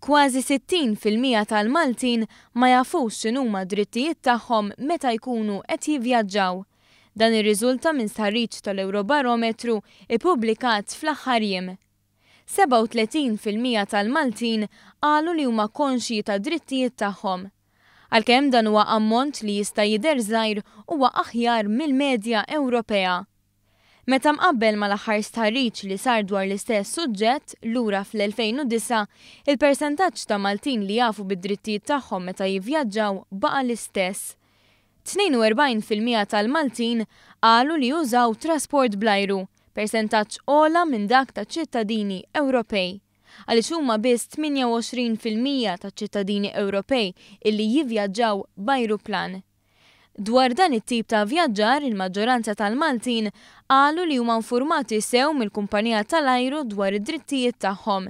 Kważi 60% tal-Maltin ma jafux x'inhuma drittijiet tagħhom meta jkunu qed jivvjaġġaw. Dan irriżulta minn stħarriġ tal-Eurobarometru ippubblikat fl-aħħar jiem. 37% tal-Maltin qalu li huma konxji ta' drittijiet tagħhom. Għalkemm dan huwa ammont li jista' jidher żgħir huwa aħjar mill-medja Ewropea. Meta mqabbel mal-aħħar stħarriġ li sar dwar l-istess suġġett lura fl-2009, il-persentaġġ ta' Maltin li jafu bid-drittijiet tagħhom meta jivvjaġġaw baqa' l-istess. 42% tal-Maltin qalu li jużaw trasport bl-ajru, persentaġġ ogħla minn dak ta' ċittadini Ewropej. Għaliex huma biss 28% ta' ċittadini Ewropej illi jivvjaġġaw b'ajruplan. Dwar dan it-tip ta' vjaġġar, il-maġġoranza tal-Maltin qalu li huma infurmati sew mill-kumpanija tal-ajru dwar id-drittijiet tagħhom.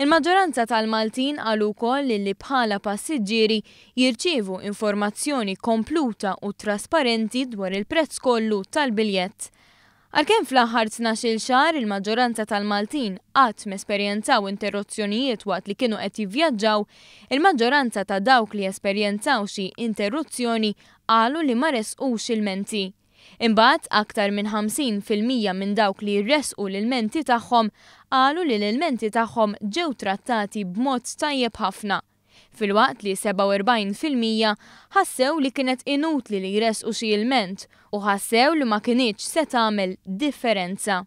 Il-maġġoranza tal-Maltin qalu wkoll li bħala passiġġieri jirċievu informazzjoni kompluta u trasparenti dwar il-prezz kollu tal-biljett. Għalkemm fl-aħħar 12-il xahar il-maġġoranza tal-Maltin qatt mesperjenzaw interruzzjonijiet waqt li kienu qed jivvjaġġaw, il-maġġoranza ta' dawk li esperjenzaw xi interruzzjoni qalu li ma resqux il-menti. Imbagħad aktar minn 50% minn dawk li jresqu l-menti tagħhom qalu li l-menti tagħhom ġew trattati b'mod tajjeb ħafna. Filwaqt li 47% ħassew li kienet inutli li jresqu xi ilment u ħassew li ma kinitx se tagħmel differenza.